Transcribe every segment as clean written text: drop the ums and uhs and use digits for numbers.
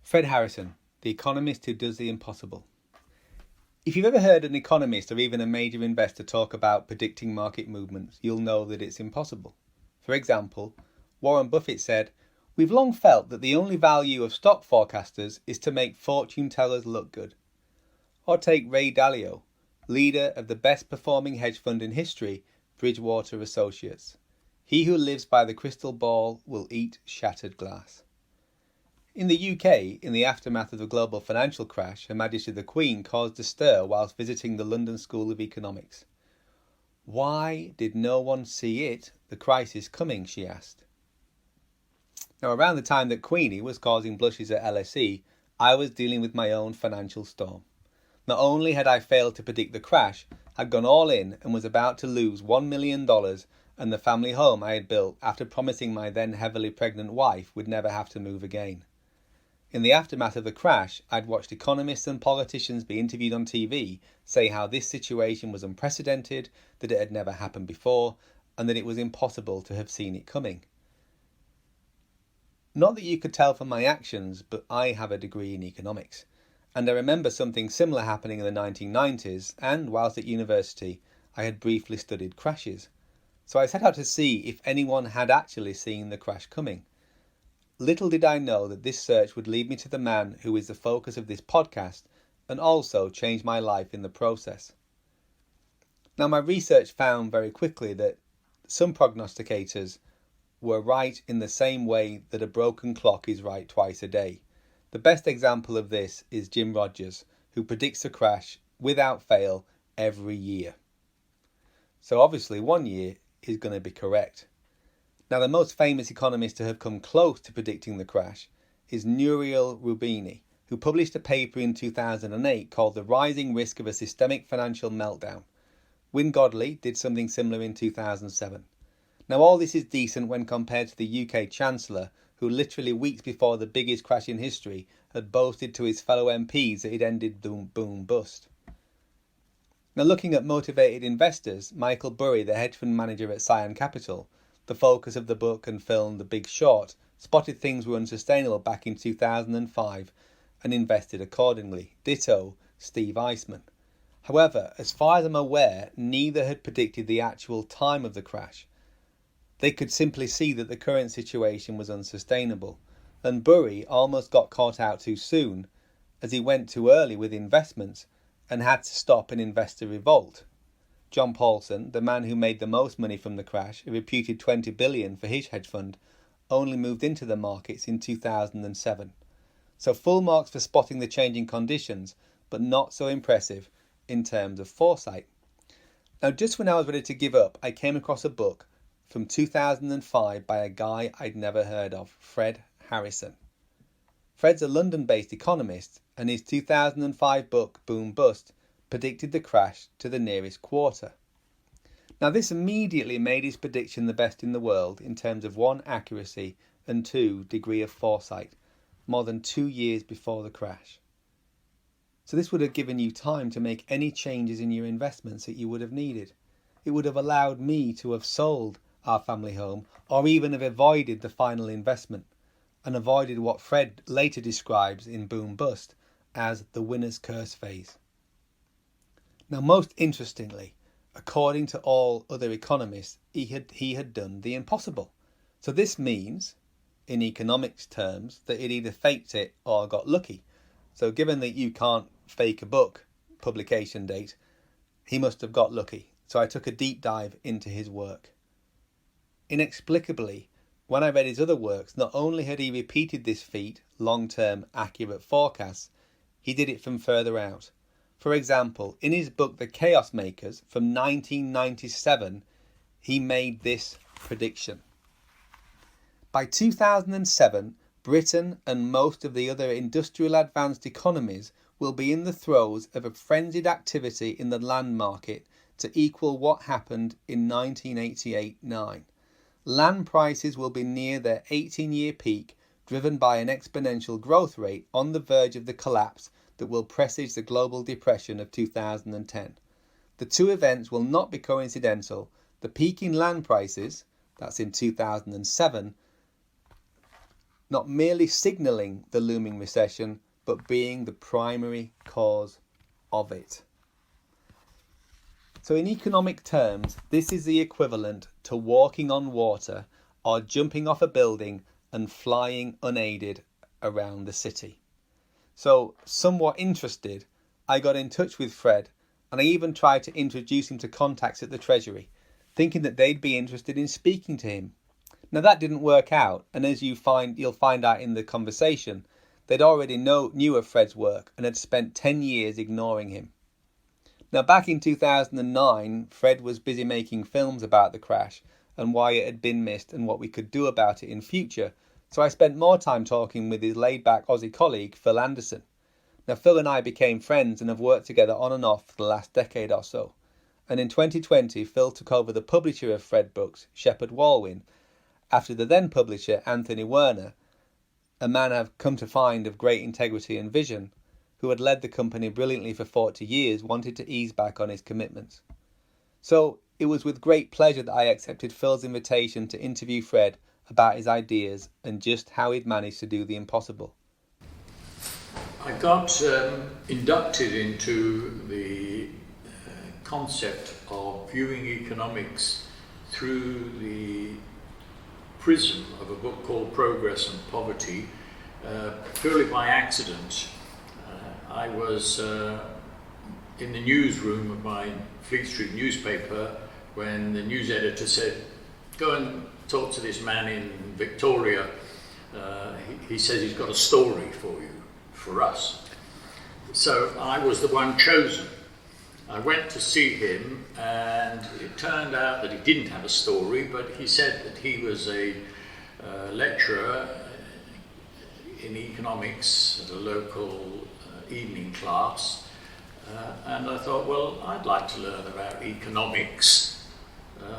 Fred Harrison, the economist who does the impossible. If you've ever heard an economist or even a major investor talk about predicting market movements, you'll know that it's impossible. For example, Warren Buffett said, "We've long felt that the only value of stock forecasters is to make fortune tellers look good." Or take Ray Dalio, leader of the best performing hedge fund in history, Bridgewater Associates. "He who lives by the crystal ball will eat shattered glass." In the UK, in the aftermath of the global financial crash, Her Majesty the Queen caused a stir whilst visiting the London School of Economics. "Why did no one see it, the crisis coming?" she asked. Now, around the time that Queenie was causing blushes at LSE, I was dealing with my own financial storm. Not only had I failed to predict the crash, I'd gone all in and was about to lose $1 million and the family home I had built after promising my then heavily pregnant wife would never have to move again. In the aftermath of the crash, I'd watched economists and politicians be interviewed on TV say how this situation was unprecedented, that it had never happened before, and that it was impossible to have seen it coming. Not that you could tell from my actions, but I have a degree in economics, and I remember something similar happening in the 1990s, and whilst at university, I had briefly studied crashes. So I set out to see if anyone had actually seen the crash coming. Little did I know that this search would lead me to the man who is the focus of this podcast and also change my life in the process. Now, my research found very quickly that some prognosticators were right in the same way that a broken clock is right twice a day. The best example of this is Jim Rogers, who predicts a crash without fail every year. So obviously 1 year is going to be correct. Now, the most famous economist to have come close to predicting the crash is Nouriel Roubini, who published a paper in 2008 called The Rising Risk of a Systemic Financial Meltdown. Wynne Godley did something similar in 2007. Now, all this is decent when compared to the UK Chancellor, who literally weeks before the biggest crash in history had boasted to his fellow MPs that it ended boom bust. Now, looking at motivated investors, Michael Burry, the hedge fund manager at Scion Capital, the focus of the book and film The Big Short, spotted things were unsustainable back in 2005 and invested accordingly. Ditto Steve Eisman. However, as far as I'm aware, neither had predicted the actual time of the crash. They could simply see that the current situation was unsustainable, and Burry almost got caught out too soon as he went too early with investments and had to stop an investor revolt. John Paulson, the man who made the most money from the crash, a reputed $20 billion for his hedge fund, only moved into the markets in 2007. So full marks for spotting the changing conditions, but not so impressive in terms of foresight. Now, just when I was ready to give up, I came across a book from 2005 by a guy I'd never heard of, Fred Harrison. Fred's a London-based economist, and his 2005 book, Boom Bust, predicted the crash to the nearest quarter. Now, this immediately made his prediction the best in the world in terms of 1, accuracy, and 2, degree of foresight, more than 2 years before the crash. So this would have given you time to make any changes in your investments that you would have needed. It would have allowed me to have sold our family home, or even have avoided the final investment, and avoided what Fred later describes in Boom Bust as the winner's curse phase. Now, most interestingly, according to all other economists, he had done the impossible. So this means, in economics terms, that he'd either faked it or got lucky. So given that you can't fake a book publication date, he must have got lucky. So I took a deep dive into his work. Inexplicably, when I read his other works, not only had he repeated this feat, long-term accurate forecasts, he did it from further out. For example, in his book The Chaos Makers from 1997, he made this prediction. By 2007, Britain and most of the other industrial advanced economies will be in the throes of a frenzied activity in the land market to equal what happened in 1988-9. Land prices will be near their 18-year peak, driven by an exponential growth rate on the verge of the collapse that will presage the global depression of 2010. The two events will not be coincidental. The peak in land prices, that's in 2007, not merely signalling the looming recession, but being the primary cause of it. So in economic terms, this is the equivalent to walking on water or jumping off a building and flying unaided around the city. So, somewhat interested, I got in touch with Fred, and I even tried to introduce him to contacts at the Treasury, thinking that they'd be interested in speaking to him. Now that didn't work out, and as you'll find out in the conversation, they'd already knew of Fred's work and had spent 10 years ignoring him. Now back in 2009, Fred was busy making films about the crash and why it had been missed and what we could do about it in future, so I spent more time talking with his laid-back Aussie colleague Phil Anderson. Now Phil and I became friends and have worked together on and off for the last decade or so. And in 2020, Phil took over the publisher of Fred books, Shepheard Walwyn, after the then publisher, Anthony Werner, a man I've come to find of great integrity and vision, who had led the company brilliantly for 40 years, wanted to ease back on his commitments. So it was with great pleasure that I accepted Phil's invitation to interview Fred about his ideas and just how he'd managed to do the impossible. I got inducted into the concept of viewing economics through the prism of a book called Progress and Poverty, purely by accident. I was in the newsroom of my Fleet Street newspaper when the news editor said, "Go and talk to this man in Victoria. He says he's got a story for us." So I was the one chosen. I went to see him, and it turned out that he didn't have a story, but he said that he was a lecturer in economics at a local evening class, and I thought, well, I'd like to learn about economics.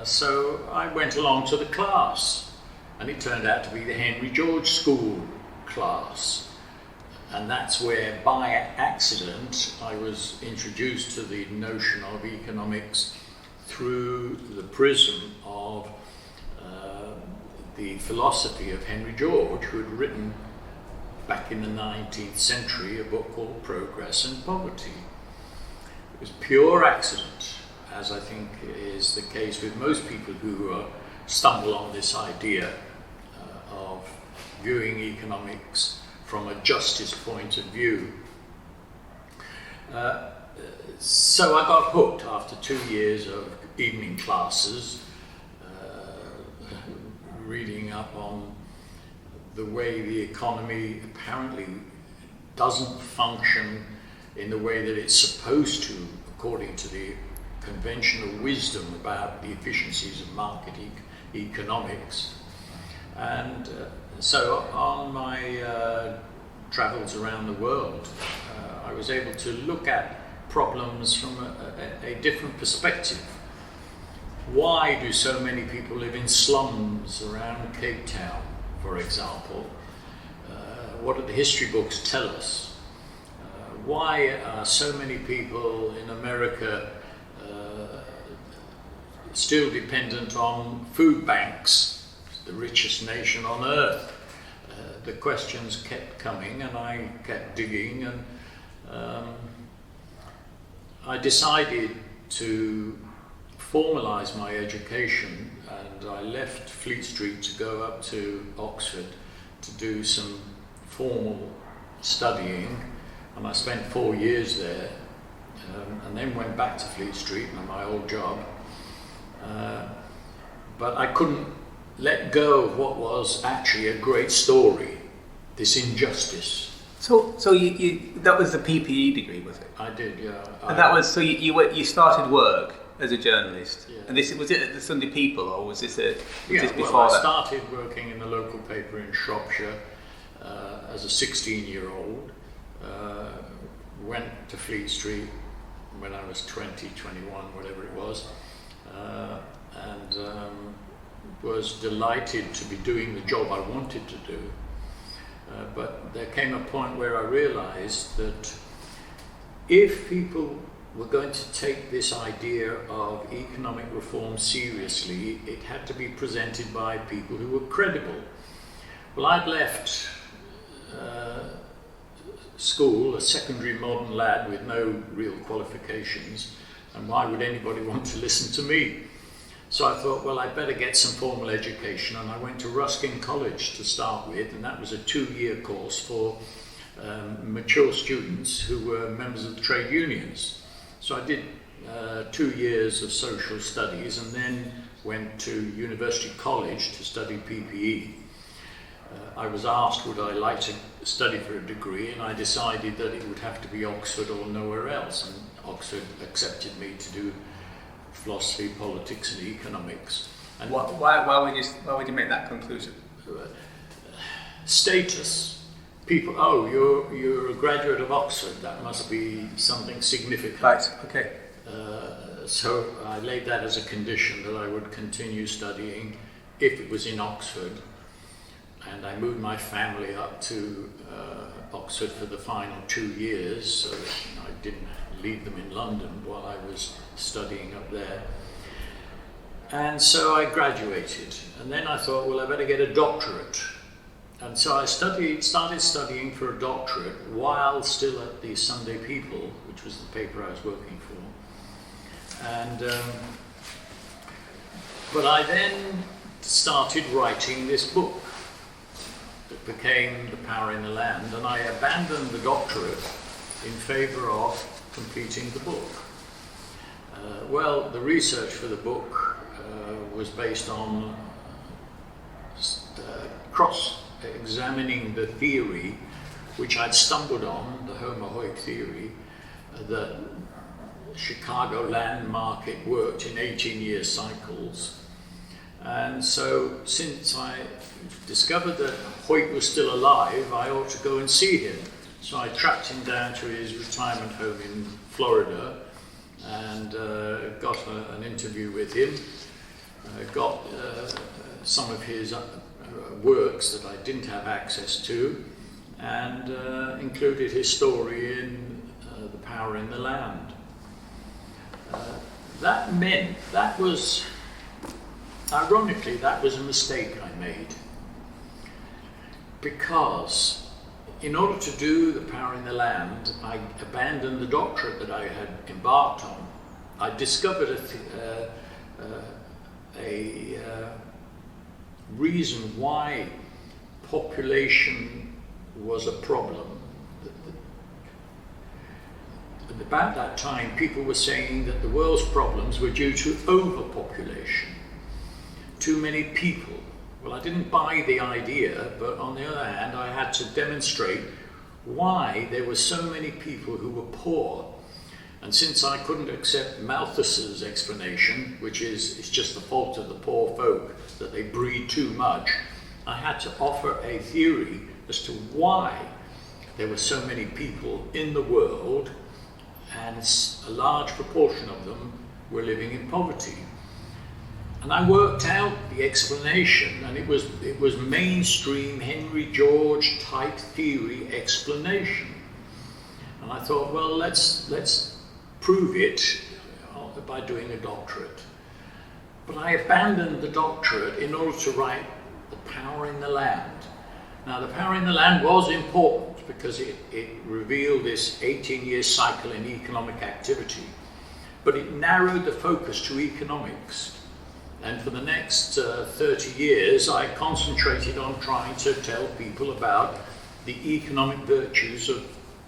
So I went along to the class, and it turned out to be the Henry George School class. And that's where, by accident, I was introduced to the notion of economics through the prism of the philosophy of Henry George, who had written back in the 19th century a book called Progress and Poverty. It was pure accident, as I think is the case with most people who stumble on this idea of viewing economics from a justice point of view. So I got hooked after 2 years of evening classes, reading up on the way the economy apparently doesn't function in the way that it's supposed to, according to the conventional wisdom about the efficiencies of market economics. And so on my travels around the world, I was able to look at problems from a different perspective. Why do so many people live in slums around Cape Town, for example? What do the history books tell us? Why are so many people in America still dependent on food banks, the richest nation on earth? The questions kept coming, and I kept digging, and I decided to formalise my education, and I left Fleet Street to go up to Oxford to do some formal studying, and I spent 4 years there, and then went back to Fleet Street and my old job, but I couldn't let go of what was actually a great story, this injustice. So you that was the PPE degree, was it? I did, yeah. And that was, so you started work as a journalist, yeah. And was it at the Sunday People, or was this before well, I that? started working in the local paper in Shropshire as a 16-year-old. Went to Fleet Street when I was 20, 21, whatever it was, and was delighted to be doing the job I wanted to do. But there came a point where I realized that if people were going to take this idea of economic reform seriously, it had to be presented by people who were credible. Well, I'd left school, a secondary modern lad with no real qualifications, and why would anybody want to listen to me? So I thought, well, I'd better get some formal education, and I went to Ruskin College to start with, and that was a 2-year course for mature students who were members of the trade unions. So I did 2 years of social studies and then went to University College to study PPE. I was asked would I like to study for a degree, and I decided that it would have to be Oxford or nowhere else, and Oxford accepted me to do philosophy, politics and economics. And why would you make that conclusion? Status. People, oh, you're a graduate of Oxford, that must be something significant. Right, okay. So I laid that as a condition that I would continue studying if it was in Oxford. And I moved my family up to Oxford for the final 2 years, so that I didn't leave them in London while I was studying up there. And so I graduated, and then I thought, well, I better get a doctorate. And so I started studying for a doctorate while still at the Sunday People, which was the paper I was working for. And but I then started writing this book that became The Power in the Land, and I abandoned the doctorate in favour of completing the book. Well, the research for the book was based on cross-examining the theory which I'd stumbled on, the Homer Hoyt theory, that Chicago land market worked in 18-year cycles. And so since I discovered that Hoyt was still alive, I ought to go and see him. So I tracked him down to his retirement home in Florida and got an interview with him. Got some of his works that I didn't have access to, and included his story in The Power in the Land. That meant, ironically, that was a mistake I made, because in order to do The Power in the Land, I abandoned the doctorate that I had embarked on. I discovered a reason why population was a problem. At about that time, people were saying that the world's problems were due to overpopulation, too many people. Well, I didn't buy the idea, but on the other hand, I had to demonstrate why there were so many people who were poor. And since I couldn't accept Malthus's explanation, which is it's just the fault of the poor folk that they breed too much, I had to offer a theory as to why there were so many people in the world, and a large proportion of them were living in poverty. And I worked out the explanation, and it was mainstream Henry George type theory explanation. And I thought, well, let's prove it by doing a doctorate. But I abandoned the doctorate in order to write The Power in the Land. Now, The Power in the Land was important because it revealed this 18-year cycle in economic activity, but it narrowed the focus to economics. And for the next 30 years, I concentrated on trying to tell people about the economic virtues of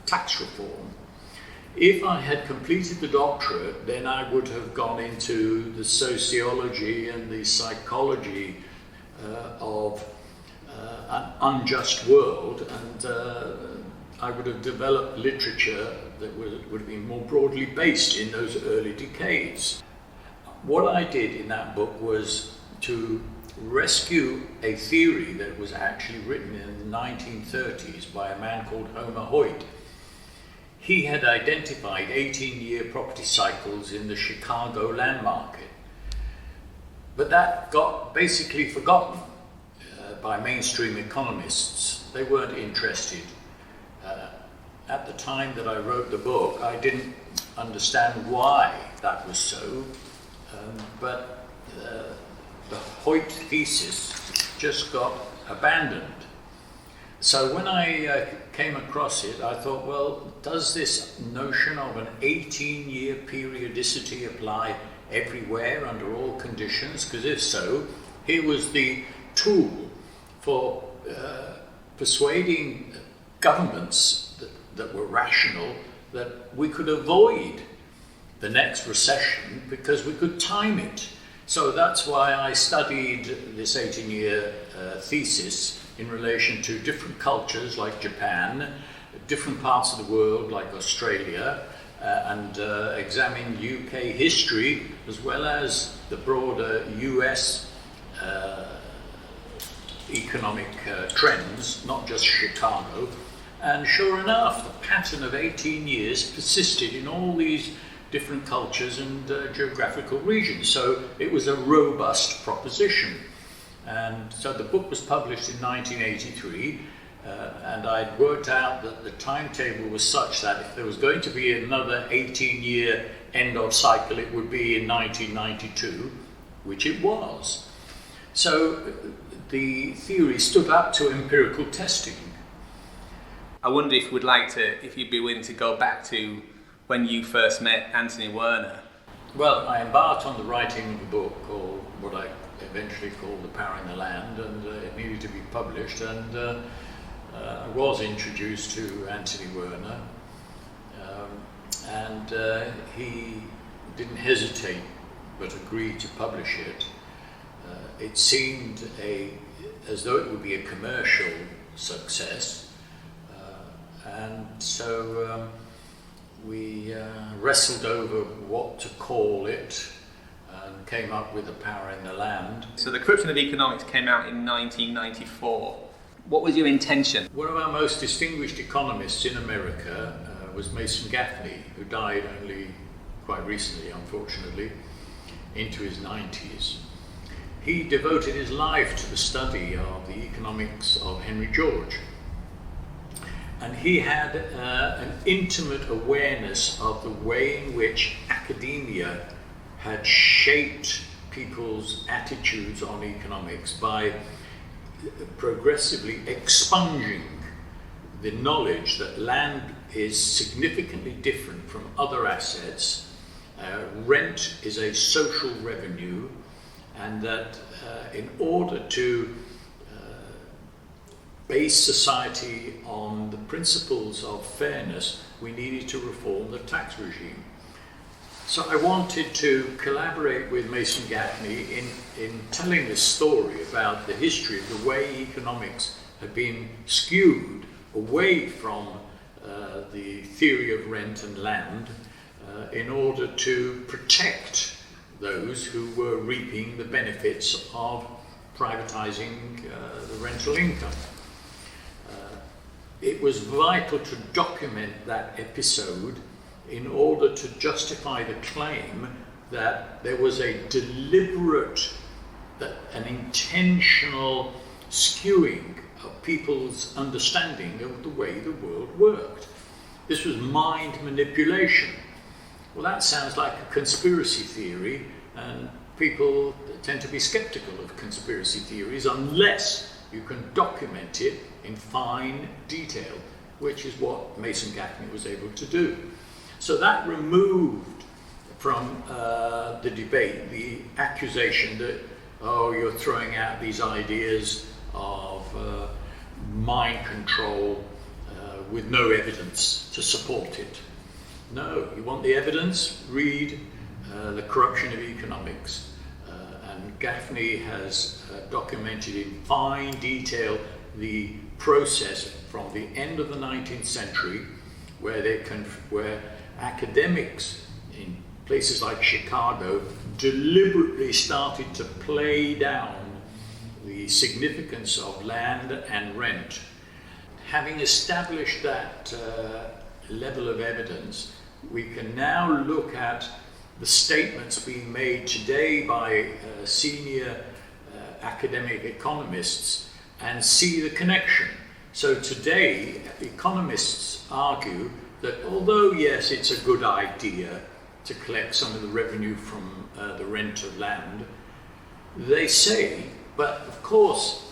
tax reform. If I had completed the doctorate, then I would have gone into the sociology and the psychology of an unjust world, and I would have developed literature that would have been more broadly based in those early decades. What I did in that book was to rescue a theory that was actually written in the 1930s by a man called Homer Hoyt. He had identified 18-year property cycles in the Chicago land market. But that got basically forgotten by mainstream economists. They weren't interested. At the time that I wrote the book, I didn't understand why that was so, but the Hoyt thesis just got abandoned. So when I came across it, I thought, well, does this notion of an 18-year periodicity apply everywhere under all conditions? Because if so, here was the tool for persuading governments that were rational that we could avoid the next recession because we could time it. So that's why I studied this 18-year thesis in relation to different cultures like Japan, different parts of the world like Australia, and examined UK history as well as the broader US economic trends, not just Chicago. And sure enough, the pattern of 18 years persisted in all these different cultures and geographical regions. So it was a robust proposition. And so the book was published in 1983, and I'd worked out that the timetable was such that if there was going to be another 18-year end of cycle, it would be in 1992, which it was. So the theory stood up to empirical testing. I wonder if you'd be willing to go back to when you first met Anthony Werner. Well, I embarked on the writing of a book called what I eventually called The Power in the Land, and it needed to be published, and I was introduced to Anthony Werner, and he didn't hesitate but agreed to publish it. It seemed as though it would be a commercial success, and so we wrestled over what to call it and came up with The Power in the Land. So The Corruption of Economics came out in 1994. What was your intention? One of our most distinguished economists in America was Mason Gaffney, who died only quite recently, unfortunately, into his 90s. He devoted his life to the study of the economics of Henry George. And he had an intimate awareness of the way in which academia had shaped people's attitudes on economics by progressively expunging the knowledge that land is significantly different from other assets. Rent is a social revenue, and that in order to base society on the principles of fairness, we needed to reform the tax regime. So I wanted to collaborate with Mason Gaffney in telling this story about the history of the way economics had been skewed away from the theory of rent and land in order to protect those who were reaping the benefits of privatizing the rental income. It was vital to document that episode in order to justify the claim that there was a deliberate, an intentional skewing of people's understanding of the way the world worked. This was mind manipulation. Well, that sounds like a conspiracy theory, and people tend to be skeptical of conspiracy theories unless you can document it in fine detail, which is what Mason Gaffney was able to do. So that removed from the debate the accusation that, oh, you're throwing out these ideas of mind control with no evidence to support it. No, you want the evidence? Read The Corruption of Economics. And Gaffney has documented in fine detail the process from the end of the 19th century where academics in places like Chicago deliberately started to play down the significance of land and rent. Having established that level of evidence, we can now look at the statements being made today by senior academic economists and see the connection. So today, economists argue that although, yes, it's a good idea to collect some of the revenue from the rent of land, they say, but of course,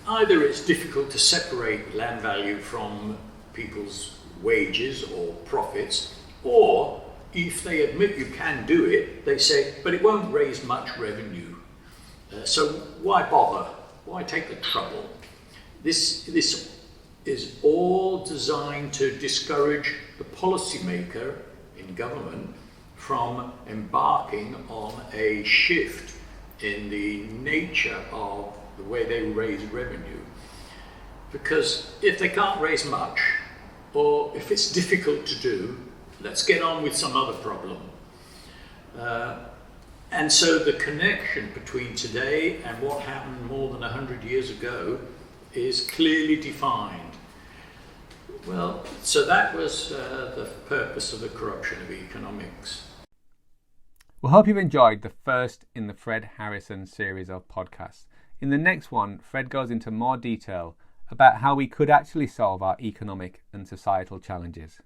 either it's difficult to separate land value from people's wages or profits, or if they admit you can do it, they say, but it won't raise much revenue. So why bother? Why take the trouble? This is all designed to discourage the policymaker in government from embarking on a shift in the nature of the way they raise revenue. Because if they can't raise much, or if it's difficult to do, let's get on with some other problem. And so the connection between today and what happened more than 100 years ago is clearly defined. Well, so that was the purpose of the corruption of economics. We hope you've enjoyed the first in the Fred Harrison series of podcasts. In the next one, Fred goes into more detail about how we could actually solve our economic and societal challenges.